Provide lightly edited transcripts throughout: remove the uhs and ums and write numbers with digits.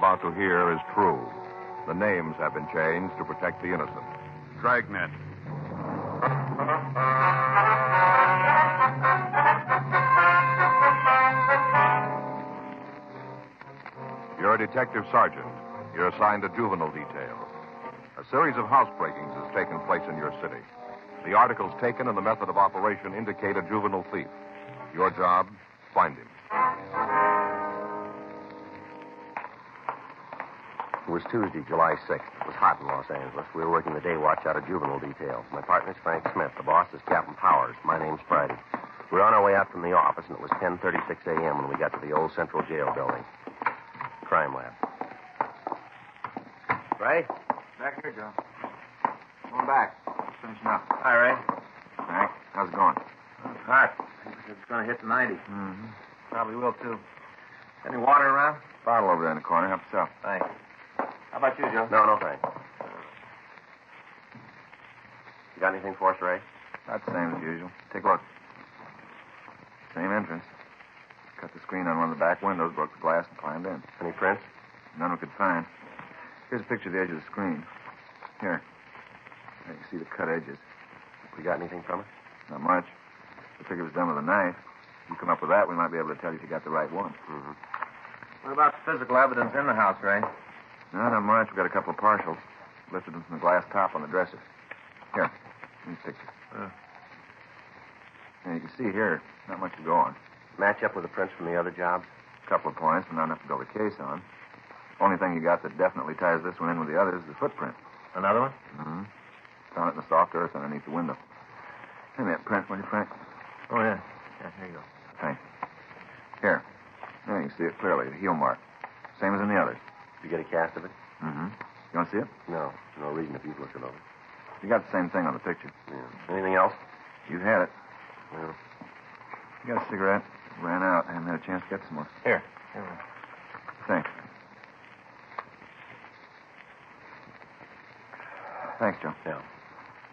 about to hear is true. The names have been changed to protect the innocent. Dragnet. You're a detective sergeant. You're assigned to juvenile detail. A series of housebreakings has taken place in your city. The articles taken and the method of operation indicate a juvenile thief. Your job, find him. It was Tuesday, July 6th. It was hot in Los Angeles. We were working the day watch out of juvenile detail. My partner's Frank Smith. The boss is Captain Powers. My name's Friday. We were on our way out from the office, and it was 10:36 a.m. when we got to the old Central Jail building. Crime lab. Ray? Back here, Joe. Going back. Finishing up. Hi, Ray. Frank, how's it going? It's hot. It's going to hit the 90. Mm-hmm. Probably will, too. Any water around? Bottle over there in the corner. Help yourself. Thanks. How about you, Joe? No, thanks. You got anything for us, Ray? About the same as usual. Take a look. Same entrance. Cut the screen on one of the back windows, broke the glass, and climbed in. Any prints? None we could find. Here's a picture of the edge of the screen. Here. There you can see the cut edges. We got anything from it? Not much. The figure was done with a knife. If you come up with that, we might be able to tell you if you got the right one. Mm-hmm. What about the physical evidence in the house, Ray? No, not much. We got a couple of partials. Lifted them from the glass top on the dresser. Here. These pictures. Yeah, you can see here, not much to go on. Match up with the prints from the other jobs? A couple of points, but not enough to build a case on. Only thing you got that definitely ties this one in with the others is the footprint. Another one? Mm-hmm. Found it in the soft earth underneath the window. Hand me that print, will you, Frank? Oh, yeah. Yeah, here you go. Thanks. Here. There you can see it clearly, the heel mark. Same as in the others. Did you get a cast of it? Mm-hmm. You want to see it? No. No reason if you've looked it over. You got the same thing on the picture. Yeah. Anything else? You've had it. Yeah. You got a cigarette? Ran out. I haven't had a chance to get some more. Here. Thanks. Thanks, Joe. Yeah.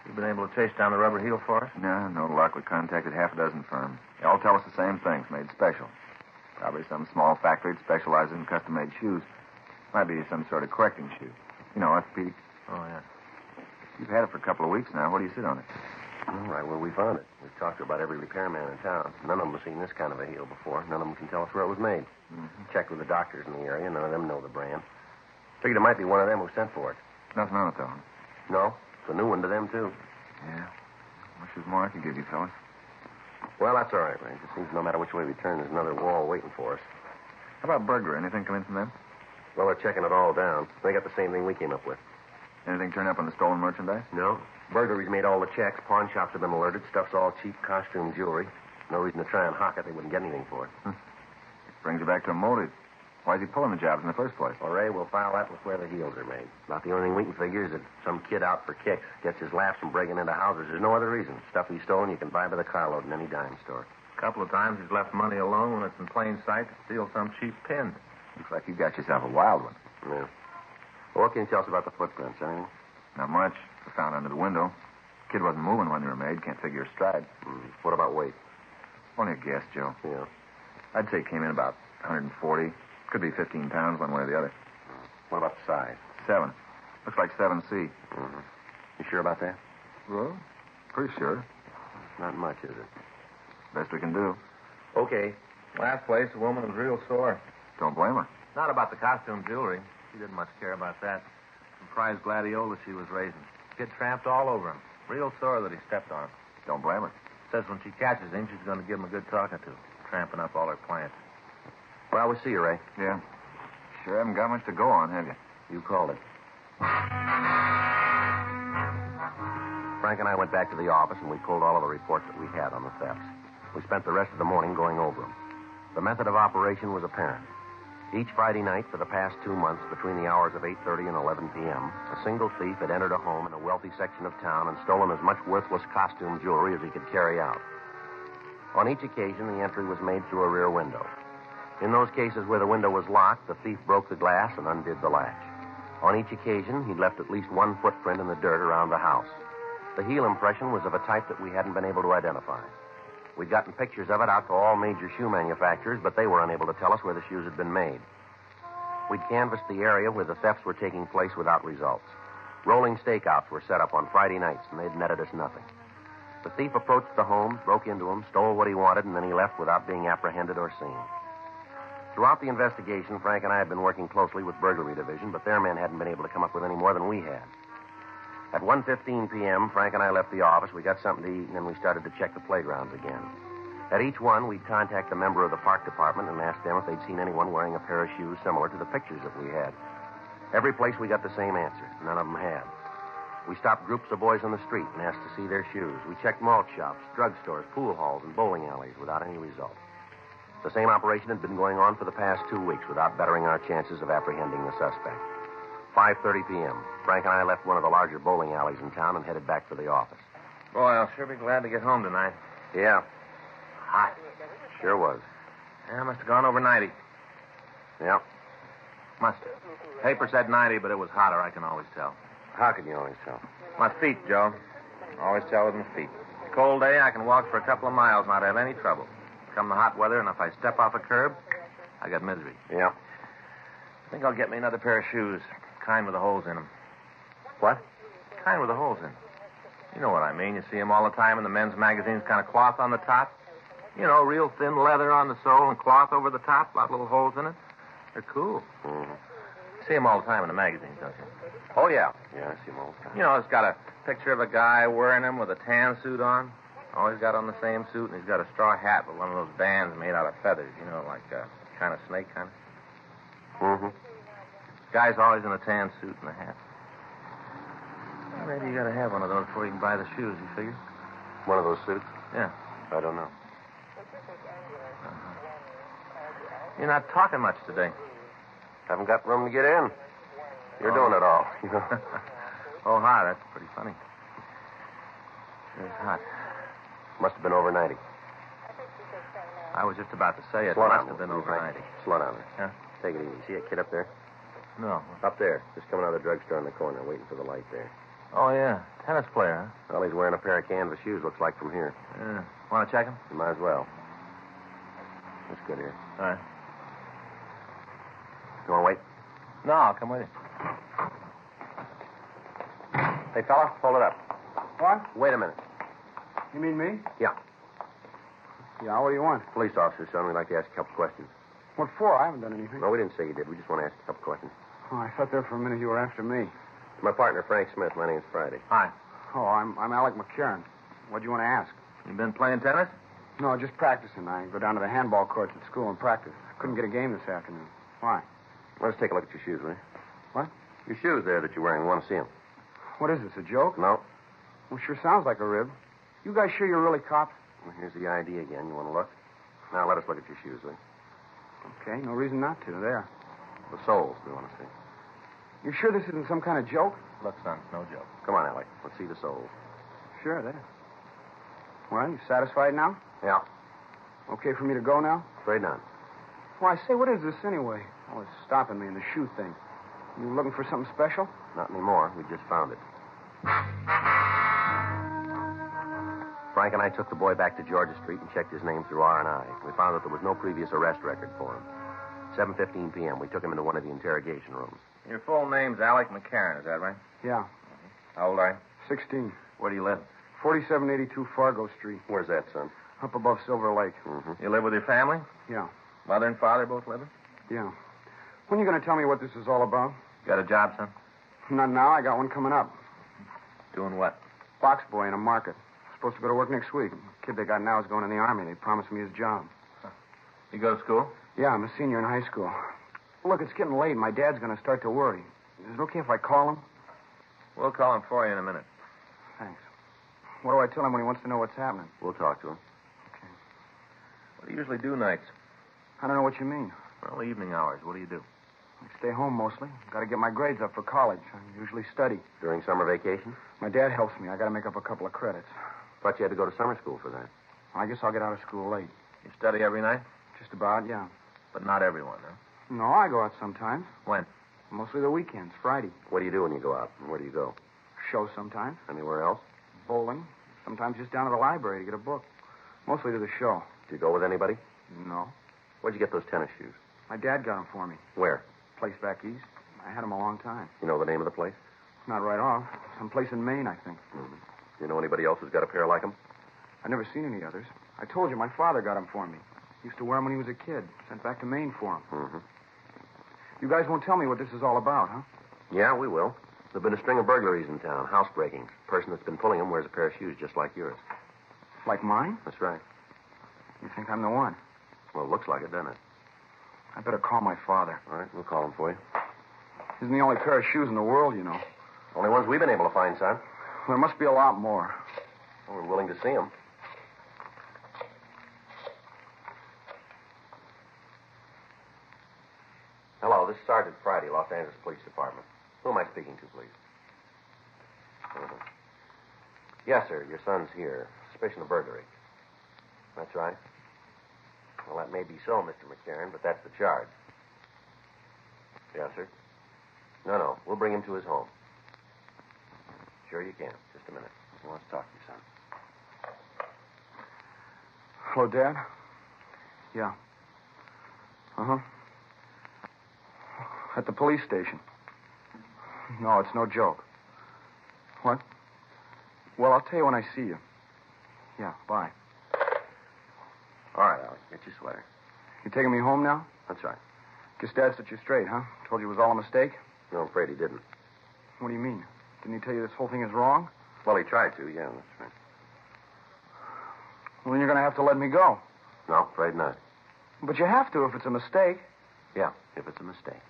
You been able to chase down the rubber heel for us? No luck. We contacted half a dozen firms. They all tell us the same things, made special. Probably some small factory that specializes in custom-made shoes. Might be some sort of correcting shoe. You know, orthopedic. Oh, yeah. You've had it for a couple of weeks now. Where do you sit on it? All right, well, we found it. We've talked to about every repairman in town. None of them have seen this kind of a heel before. None of them can tell us where it was made. Mm-hmm. Checked with the doctors in the area. None of them know the brand. Figured it might be one of them who sent for it. Nothing on it, though. No? It's a new one to them, too. Yeah. Wish there was more I could give you, fellas. Well, that's all right, Ray. It seems no matter which way we turn, there's another wall waiting for us. How about burglary? Anything come in from them? Well, they're checking it all down. They got the same thing we came up with. Anything turn up on the stolen merchandise? No. Burglaries made all the checks. Pawn shops have been alerted. Stuff's all cheap costume jewelry. No reason to try and hawk it. They wouldn't get anything for it. Brings you back to a motive. Why's he pulling the jobs in the first place? Well, Ray, we'll file that with where the heels are made. About the only thing we can figure is that some kid out for kicks gets his laughs from breaking into houses. There's no other reason. Stuff he's stolen you can buy by the carload in any dime store. A couple of times he's left money alone when it's in plain sight to steal some cheap pin. Looks like you got yourself a wild one. Yeah. Well, what can you tell us about the footprints? Anything? Not much. Were found under the window. Kid wasn't moving when they were made. Can't figure his stride. What about weight? Only a guess, Joe. Yeah. I'd say it came in about 140. Could be 15 pounds one way or the other. What about the size? 7. Looks like 7C. Mm-hmm. You sure about that? Well, pretty sure. Not much, is it? Best we can do. Okay. Last place, the woman was real sore. Don't blame her. Not about the costume jewelry. She didn't much care about that. Some prize gladiola she was raising. Kid tramped all over him. Real sore that he stepped on him. Don't blame her. Says when she catches him, she's going to give him a good talking to. Tramping up all her plants. Well, we'll see you, Ray. Yeah. Sure haven't got much to go on, have you? You called it. Frank and I went back to the office, and we pulled all of the reports that we had on the thefts. We spent the rest of the morning going over them. The method of operation was apparent. Each Friday night for the past 2 months, between the hours of 8:30 and 11 p.m., a single thief had entered a home in a wealthy section of town and stolen as much worthless costume jewelry as he could carry out. On each occasion, the entry was made through a rear window. In those cases where the window was locked, the thief broke the glass and undid the latch. On each occasion, he'd left at least one footprint in the dirt around the house. The heel impression was of a type that we hadn't been able to identify. We'd gotten pictures of it out to all major shoe manufacturers, but they were unable to tell us where the shoes had been made. We'd canvassed the area where the thefts were taking place without results. Rolling stakeouts were set up on Friday nights, and they'd netted us nothing. The thief approached the home, broke into them, stole what he wanted, and then he left without being apprehended or seen. Throughout the investigation, Frank and I had been working closely with Burglary Division, but their men hadn't been able to come up with any more than we had. At 1:15 p.m., Frank and I left the office. We got something to eat, and then we started to check the playgrounds again. At each one, we'd contact a member of the park department and ask them if they'd seen anyone wearing a pair of shoes similar to the pictures that we had. Every place we got the same answer. None of them had. We stopped groups of boys on the street and asked to see their shoes. We checked malt shops, drugstores, pool halls, and bowling alleys without any result. The same operation had been going on for the past 2 weeks without bettering our chances of apprehending the suspect. 5:30 p.m. Frank and I left one of the larger bowling alleys in town and headed back for the office. Boy, I'll sure be glad to get home tonight. Yeah, Hot. sure was. Yeah, must have gone over 90. Yeah. Must have. Paper said 90, but it was hotter, I can always tell. How can you always tell? My feet, Joe. Always tell with my feet. Cold day, I can walk for a couple of miles, not have any trouble. Come the hot weather, and if I step off a curb, I got misery. Yeah. I think I'll get me another pair of shoes. Kind with the holes in them. What? Kind with the holes in them. You know what I mean. You see them all the time in the men's magazines, kind of cloth on the top. You know, real thin leather on the sole and cloth over the top, a lot of little holes in it. They're cool. Mm-hmm. You see them all the time in the magazines, don't you? Oh, yeah. Yeah, I see them all the time. You know, it's got a picture of a guy wearing them with a tan suit on. Always got on the same suit, and he's got a straw hat with one of those bands made out of feathers, you know, like a kind of snake kind of. Mm-hmm. Guy's always in a tan suit and a hat. Well, maybe you got to have one of those before you can buy the shoes, you figure? One of those suits? Yeah. I don't know. You're not talking much today. Haven't got room to get in. You're doing it all. Oh, hot. That's pretty funny. It's hot. Must have been over 90. I was just about to say it Slow must down, have been will you, over Frank? 90. Slow down there. Yeah? Take it easy. See that kid up there? No. Up there. Just coming out of the drugstore in the corner, waiting for the light there. Oh, yeah. Tennis player, huh? Well, he's wearing a pair of canvas shoes, looks like, from here. Yeah. Want to check him? You might as well. That's good here. All right. You want to wait? No, I'll come with you. Hey, fella, hold it up. What? Wait a minute. You mean me? Yeah. Yeah, what do you want? Police officer, son. We'd like to ask you a couple questions. What for? I haven't done anything. No, we didn't say you did. We just want to ask you a couple questions. Oh, I thought there for a minute you were after me. My partner, Frank Smith. My name's Friday. Hi. Oh, I'm Alec McCarran. What do you want to ask? You been playing tennis? No, just practicing. I go down to the handball courts at school and practice. Couldn't get a game this afternoon. Why? Let us take a look at your shoes, will you? What? Your shoes there that you're wearing. We want to see them. What is this, a joke? No. Well, sure sounds like a rib. You guys sure you're really cops? Well, here's the ID again. You want to look? Now, let us look at your shoes, will you? Okay, no reason not to. There. The soles we want to see. You sure this isn't some kind of joke? Look, son, no joke. Come on, Alec. Let's see the soles. Sure, there. Well, you satisfied now? Yeah. Okay for me to go now? Afraid not. Well, I say, what is this anyway? Oh, it's stopping me in the shoe thing. You looking for something special? Not anymore. We just found it. Frank and I took the boy back to Georgia Street and checked his name through R&I. We found that there was no previous arrest record for him. 7:15 p.m. We took him into one of the interrogation rooms. Your full name's Alec McCarran, is that right? Yeah. How old are you? 16. Where do you live? 4782 Fargo Street, Where's that, son? up above Silver Lake. Mm-hmm. You live with your family? Yeah. Mother and father both living? Yeah. When are you going to tell me what this is all about? Got a job, son? Not now. I got one coming up. Doing what? Box boy in a market. Supposed to go to work next week. The kid they got now is going in the Army. They promised me his job. You go to school? Yeah, I'm a senior in high school. Look, it's getting late. My dad's going to start to worry. Is it okay if I call him? We'll call him for you in a minute. Thanks. What do I tell him when he wants to know what's happening? We'll talk to him. What do you usually do nights? I don't know what you mean. Well, evening hours. What do you do? I stay home mostly. Got to get my grades up for college. I usually study. During summer vacation? My dad helps me. I got to make up a couple of credits. Thought you had to go to summer school for that. I guess I'll get out of school late. You study every night? Just about, yeah. But not everyone, huh? No, I go out sometimes. When? Mostly the weekends, Friday. What do you do when you go out? And where do you go? Shows sometimes. Anywhere else? Bowling. Sometimes just down to the library to get a book. Mostly to the show. Do you go with anybody? No. Where'd you get those tennis shoes? My dad got them for me. Where? Place back east. I had him a long time. You know the name of the place? Not right off. Someplace in Maine, I think. Mm-hmm. You know anybody else who's got a pair like them? I've never seen any others. I told you my father got them for me. He used to wear them when he was a kid. Sent back to Maine for them. Mm-hmm. You guys won't tell me what this is all about, huh? Yeah, we will. There've been a string of burglaries in town, house breakings. The person that's been pulling them wears a pair of shoes just like yours. Like mine? That's right. You think I'm the one? Well, it looks like it, doesn't it? I better call my father. All right, we'll call him for you. Isn't the only pair of shoes in the world, you know. Only ones we've been able to find, son. There must be a lot more. Well, we're willing to see them. Hello, this is Sergeant Friday, Los Angeles Police Department. Who am I speaking to, please? Uh-huh. Yes, sir. Your son's here. Suspicion of burglary. That's right. Well, that may be so, Mr. McCarran, but that's the charge. Yes, sir. No. We'll bring him to his home. Sure you can. Just a minute. He wants to talk to you, son. Hello, Dad? Yeah. Uh-huh. At the police station. No, it's no joke. What? Well, I'll tell you when I see you. Yeah, bye. All right, Alec. Get your sweater. You taking me home now? That's right. Guess Dad set you straight, huh? Told you it was all a mistake? No, I'm afraid he didn't. What do you mean? Didn't he tell you this whole thing is wrong? Well, he tried to, yeah, that's right. Well, then you're going to have to let me go. No, afraid not. But you have to if it's a mistake. Yeah, if it's a mistake.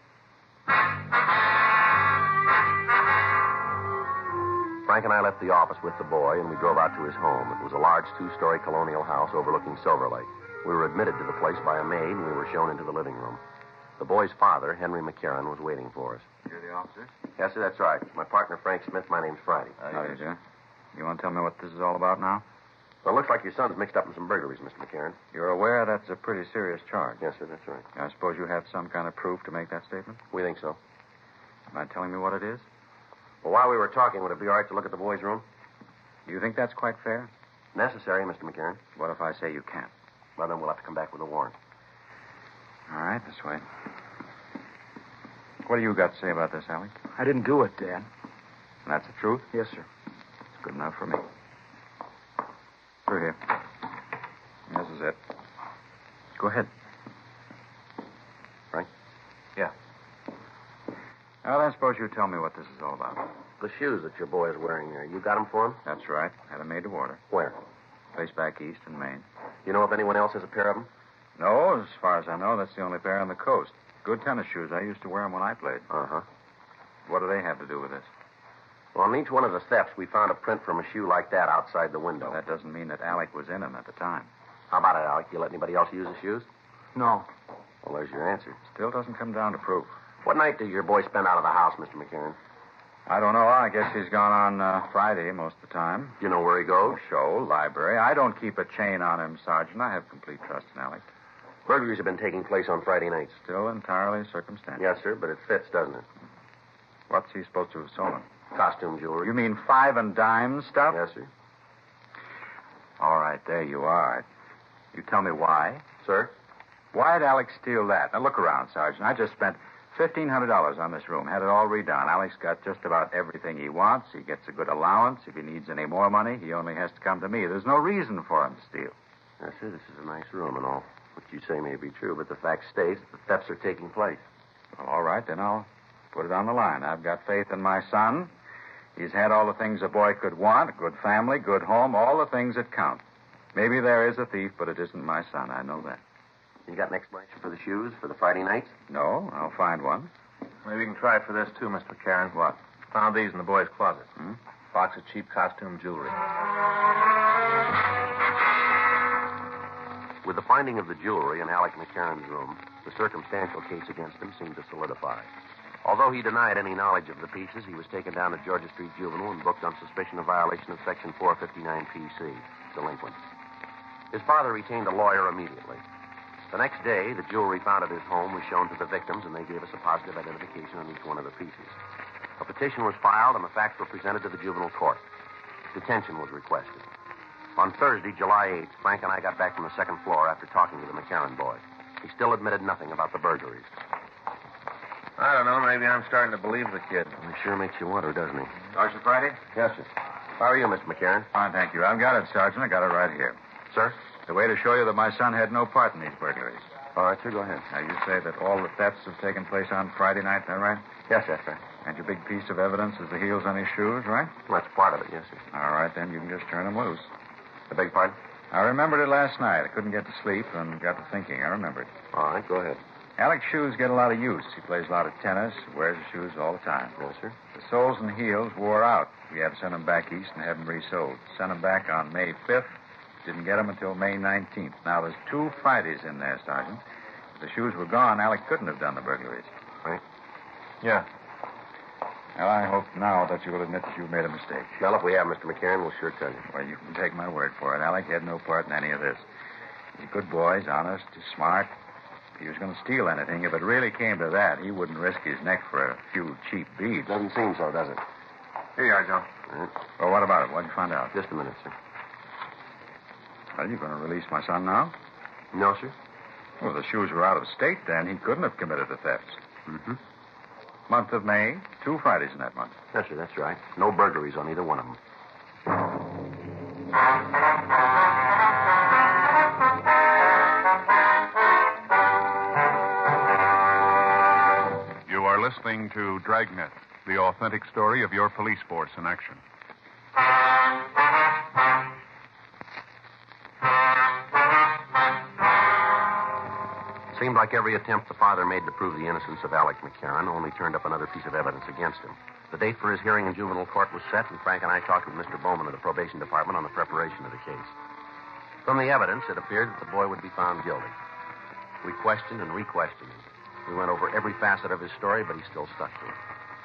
Frank and I left the office with the boy, and we drove out to his home. It was a large two-story colonial house overlooking Silver Lake. We were admitted to the place by a maid, and we were shown into the living room. The boy's father, Henry McCarran, was waiting for us. You're the officer? Yes, sir, that's right. My partner, Frank Smith. My name's Friday. How do you do? You want to tell me what this is all about now? Well, it looks like your son's mixed up in some burglaries, Mr. McCarran. You're aware that's a pretty serious charge. Yes, sir, that's right. I suppose you have some kind of proof to make that statement? We think so. Mind telling me what it is? Well, while we were talking, would it be all right to look at the boy's room? Do you think that's quite fair? Necessary, Mr. McCarran. What if I say you can't? Well, then we'll have to come back with a warrant. All right, this way. What do you got to say about this, Alec? I didn't do it, Dad. And that's the truth? Yes, sir. It's good enough for me. Through here. This is it. Go ahead. Frank? Yeah. Now, then, suppose you tell me what this is all about. The shoes that your boy is wearing there, you got them for him? That's right. Had them made to order. Where? Place back east in Maine. You know if anyone else has a pair of them? No, as far as I know, that's the only pair on the coast. Good tennis shoes. I used to wear them when I played. Uh-huh. What do they have to do with this? Well, on each one of the steps, we found a print from a shoe like that outside the window. Well, that doesn't mean that Alec was in them at the time. How about it, Alec? You let anybody else use the shoes? No. Well, there's your answer. Still doesn't come down to proof. What night did your boy spend out of the house, Mr. McCarran? I don't know. I guess he's gone on Friday most of the time. You know where he goes? Show, library. I don't keep a chain on him, Sergeant. I have complete trust in Alec. Burglaries have been taking place on Friday nights. Still entirely circumstantial. Yes, sir, but it fits, doesn't it? What's he supposed to have stolen? Costume jewelry. You mean 5 and dime stuff? Yes, sir. All right, there you are. You tell me why. Sir? Why'd Alex steal that? Now, look around, Sergeant. I just spent $1,500 on this room. Had it all redone. Alex got just about everything he wants. He gets a good allowance. If he needs any more money, he only has to come to me. There's no reason for him to steal. Yes, sir, this is a nice room and all. What you say may be true, but the fact stays that the thefts are taking place. Well, all right, then I'll put it on the line. I've got faith in my son. He's had all the things a boy could want, a good family, good home, all the things that count. Maybe there is a thief, but it isn't my son. I know that. You got an explanation for the shoes for the Friday nights? No, I'll find one. Maybe we can try for this, too, Mr. McCarran. What? Found these in the boy's closet. Hmm? Box of cheap costume jewelry. With the finding of the jewelry in Alec McCarran's room, the circumstantial case against him seemed to solidify. Although he denied any knowledge of the pieces, he was taken down to Georgia Street Juvenile and booked on suspicion of violation of Section 459 PC, delinquent. His father retained a lawyer immediately. The next day, the jewelry found at his home was shown to the victims, and they gave us a positive identification on each one of the pieces. A petition was filed, and the facts were presented to the juvenile court. Detention was requested. On Thursday, July 8th, Frank and I got back from the second floor after talking to the McCarran boy. He still admitted nothing about the burglaries. I don't know. Maybe I'm starting to believe the kid. He sure makes you wonder, doesn't he? Sergeant Friday? Yes, sir. How are you, Mr. McCarran? Fine, thank you. I've got it, Sergeant. I got it right here. Sir? The way to show you that my son had no part in these burglaries. All right, sir, go ahead. Now, you say that all the thefts have taken place on Friday night, is that right? Yes, that's right. And your big piece of evidence is the heels on his shoes, right? Well, that's part of it, yes, sir. All right, then you can just turn them loose. I beg your pardon? I remembered it last night. I couldn't get to sleep and got to thinking. I remembered. All right, go ahead. Alec's shoes get a lot of use. He plays a lot of tennis, wears his shoes all the time. Yes, sir. The soles and heels wore out. We had to send them back east and have them resoled. Sent them back on May 5th. Didn't get them until May 19th. Now, there's 2 Fridays in there, Sergeant. If the shoes were gone, Alec couldn't have done the burglaries. Right? Yeah. Well, I hope now that you will admit that you've made a mistake. Well, if we have, Mr. McCarran, we'll sure tell you. Well, you can take my word for it. Alec had no part in any of this. He's a good boy. He's honest. He's smart. If he was going to steal anything, if it really came to that, he wouldn't risk his neck for a few cheap beads. Doesn't seem so, does it? Here you are, Joe. All right. Well, what about it? What'd you find out? Just a minute, sir. Well, you going to release my son now? No, sir. Well, if the shoes were out of state, then he couldn't have committed the thefts. Mm-hmm. Month of May, 2 Fridays in that month. Yes, sir, that's right. No burglaries on either one of them. You are listening to Dragnet, the authentic story of your police force in action. Seemed like every attempt the father made to prove the innocence of Alec McCarran only turned up another piece of evidence against him. The date for his hearing in juvenile court was set, and Frank and I talked with Mr. Bowman of the probation department on the preparation of the case. From the evidence, it appeared that the boy would be found guilty. We questioned and re-questioned him. We went over every facet of his story, but he still stuck to it.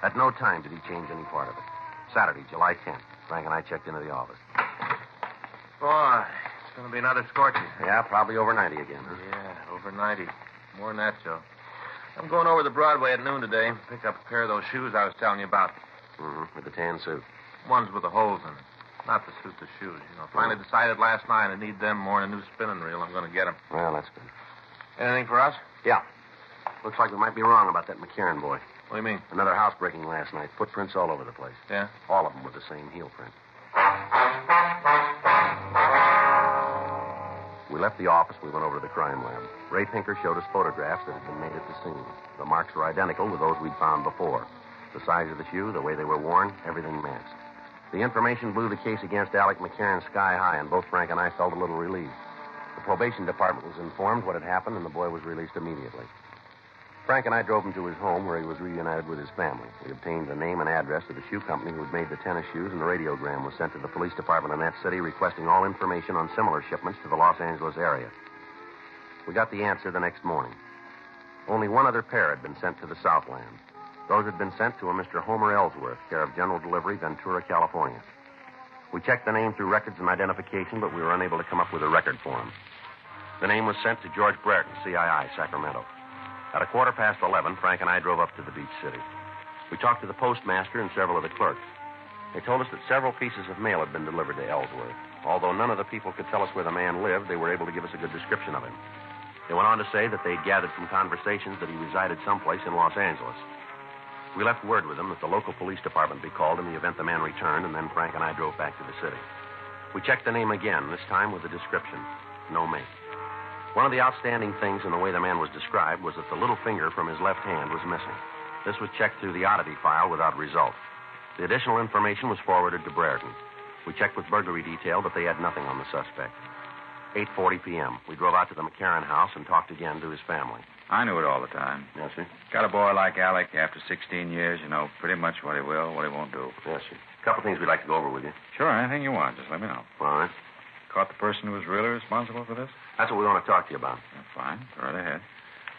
At no time did he change any part of it. Saturday, July 10th, Frank and I checked into the office. Boy, it's going to be another scorching. Yeah, probably over 90 again, huh? Yeah, over 90. More than that, Joe. I'm going over to Broadway at noon today. Pick up a pair of those shoes I was telling you about. Mm-hmm, with the tan suit. Ones with the holes in it. Not the suit, the shoes. Finally decided last night I need them more than a new spinning reel. I'm going to get them. Well, that's good. Anything for us? Yeah. Looks like we might be wrong about that McCarran boy. What do you mean? Another housebreaking last night. Footprints all over the place. Yeah? All of them with the same heel print. We left the office. We went over to the crime lab. Ray Pinker showed us photographs that had been made at the scene. The marks were identical with those we'd found before. The size of the shoe, the way they were worn, everything matched. The information blew the case against Alec McCarran sky high, and both Frank and I felt a little relieved. The probation department was informed what had happened, and the boy was released immediately. Frank and I drove him to his home, where he was reunited with his family. We obtained the name and address of the shoe company who had made the tennis shoes, and the radiogram was sent to the police department in that city requesting all information on similar shipments to the Los Angeles area. We got the answer the next morning. Only one other pair had been sent to the Southland. Those had been sent to a Mr. Homer Ellsworth, care of General Delivery, Ventura, California. We checked the name through records and identification, but we were unable to come up with a record for him. The name was sent to George Brereton, CII, Sacramento. At 11:15, Frank and I drove up to the beach city. We talked to the postmaster and several of the clerks. They told us that several pieces of mail had been delivered to Ellsworth. Although none of the people could tell us where the man lived, they were able to give us a good description of him. They went on to say that they'd gathered from conversations that he resided someplace in Los Angeles. We left word with them that the local police department be called in the event the man returned, and then Frank and I drove back to the city. We checked the name again, this time with a description. No make. One of the outstanding things in the way the man was described was that the little finger from his left hand was missing. This was checked through the oddity file without result. The additional information was forwarded to Brereton. We checked with burglary detail, but they had nothing on the suspect. 8:40 p.m. We drove out to the McCarran house and talked again to his family. I knew it all the time. Yes, sir? Got a boy like Alec after 16 years, you know pretty much what he will, what he won't do. Yes, sir. A couple things we'd like to go over with you. Sure, anything you want. Just let me know. All right. Caught the person who was really responsible for this? That's what we want to talk to you about. Fine. Go right ahead.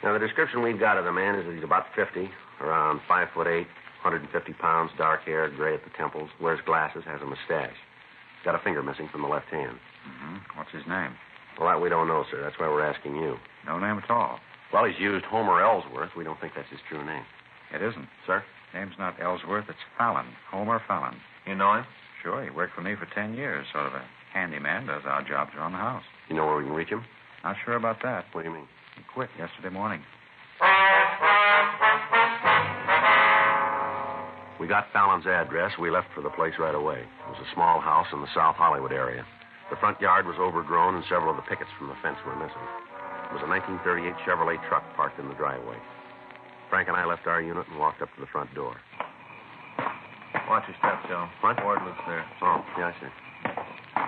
Now, the description we've got of the man is that he's about 50, around 5'8", 150 pounds, dark hair, gray at the temples, wears glasses, has a mustache. Got a finger missing from the left hand. Mm-hmm. What's his name? Well, that we don't know, sir. That's why we're asking you. No name at all. Well, he's used Homer Ellsworth. We don't think that's his true name. It isn't. Sir? Name's not Ellsworth. It's Fallon. Homer Fallon. You know him? Sure. He worked for me for 10 years. Sort of a handyman. Does our jobs around the house. You know where we can reach him? Not sure about that. What do you mean? He quit yesterday morning. We got Fallon's address. We left for the place right away. It was a small house in the South Hollywood area. The front yard was overgrown, and several of the pickets from the fence were missing. It was a 1938 Chevrolet truck parked in the driveway. Frank and I left our unit and walked up to the front door. Watch your step, Joe. What? Ward lives there. Oh, yeah, I see. I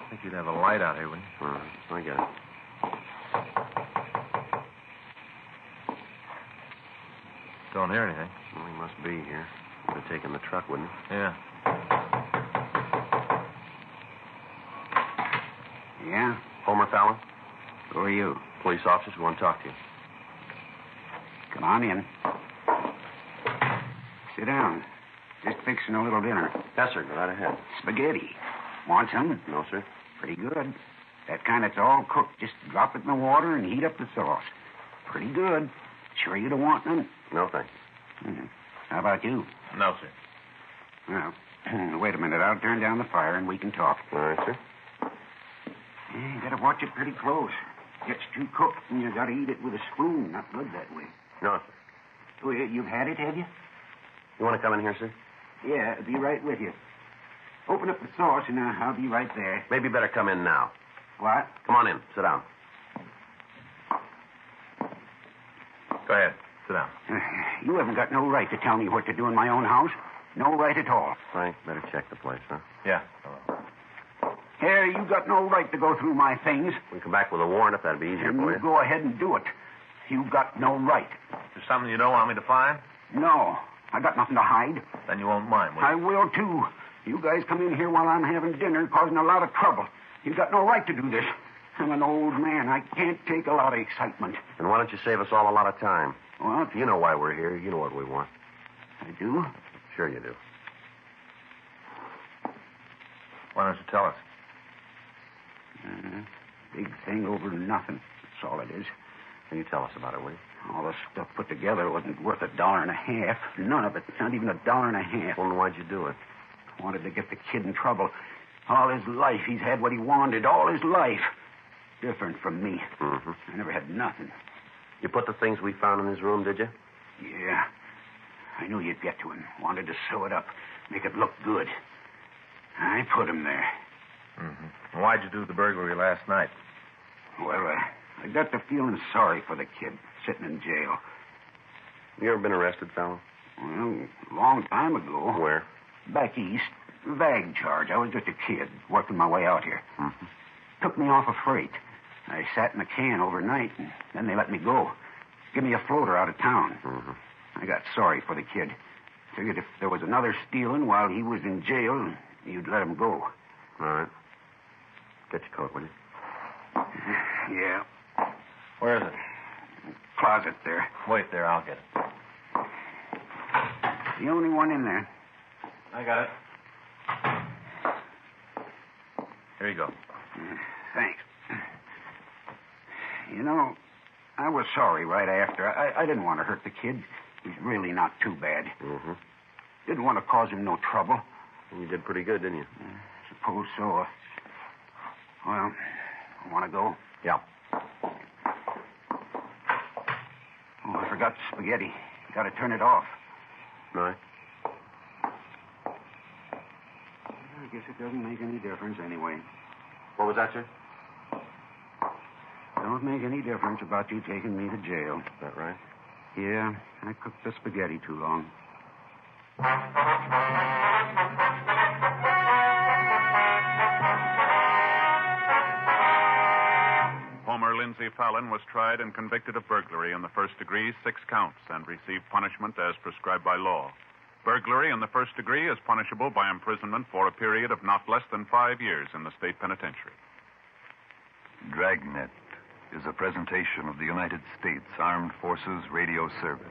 think you'd have a light out here, wouldn't you? I get it. Don't hear anything. Well, he must be here. Would have taken the truck, wouldn't he? Yeah. Yeah? Homer Fallon? Who are you? Police officers who want to talk to you. Come on in. Sit down. Just fixing a little dinner. Yes, sir. Go right ahead. Spaghetti. Want some? No, sir. Pretty good. That kind that's all cooked. Just drop it in the water and heat up the sauce. Pretty good. Sure you don't want none? No, thanks. How about you? No, sir. Well, wait a minute. I'll turn down the fire and we can talk. All right, sir. You gotta watch it pretty close. Gets too cooked and you gotta eat it with a spoon. Not good that way. No, sir. Oh, you've had it, have you? You want to come in here, sir? Yeah, be right with you. Open up the sauce and I'll be right there. Maybe better come in now. What? Come on in. Sit down. Go ahead. Sit down. You haven't got no right to tell me what to do in my own house. No right at all. Frank, better check the place, huh? Yeah. Here, you got no right to go through my things. We can come back with a warrant if that'd be easier And for you you. go ahead and do it. You got no right. There's something you don't want me to find? No, I got nothing to hide. Then you won't mind, will you? I will, too. You guys come in here while I'm having dinner, causing a lot of trouble. You got no right to do this. I'm an old man. I can't take a lot of excitement. And why don't you save us all a lot of time? What? You know why we're here. You know what we want. I do? Sure you do. Why don't you tell us? Big thing over nothing. That's all it is. Can you tell us about it, will you? All the stuff put together wasn't worth $1.50. None of it. Not even $1.50. Well, then why'd you do it? Wanted to get the kid in trouble. All his life, he's had what he wanted. All his life. Different from me. Mm-hmm. I never had nothing. You put the things we found in his room, did you? Yeah. I knew you'd get to him. Wanted to sew it up. Make it look good. I put him there. Mm-hmm. And why'd you do the burglary last night? Well, I got to feeling sorry for the kid sitting in jail. You ever been arrested, Fallon? Well, a long time ago. Where? Back east. Vag charge. I was just a kid, working my way out here. Mm-hmm. Took me off a freight. I sat in a can overnight, and then they let me go. Give me a floater out of town. Mm-hmm. I got sorry for the kid. Figured if there was another stealing while he was in jail, you'd let him go. All right. Get your coat, will you? Yeah. Where is it? Closet there. Wait there, I'll get it. The only one in there. I got it. Here you go. Thanks. You know, I was sorry right after. I didn't want to hurt the kid. He's really not too bad. Mm-hmm. Didn't want to cause him no trouble. And you did pretty good, didn't you? Suppose so. Well, want to go? Yeah. Oh, I forgot the spaghetti. Got to turn it off. Right. I guess it doesn't make any difference anyway. What was that, sir? Don't make any difference about you taking me to jail. Is that right? Yeah, I cooked the spaghetti too long. Homer Lindsay Fallon was tried and convicted of burglary in the first degree, 6 counts, and received punishment as prescribed by law. Burglary in the first degree is punishable by imprisonment for a period of not less than 5 years in the state penitentiary. Dragnet is a presentation of the United States Armed Forces Radio Service.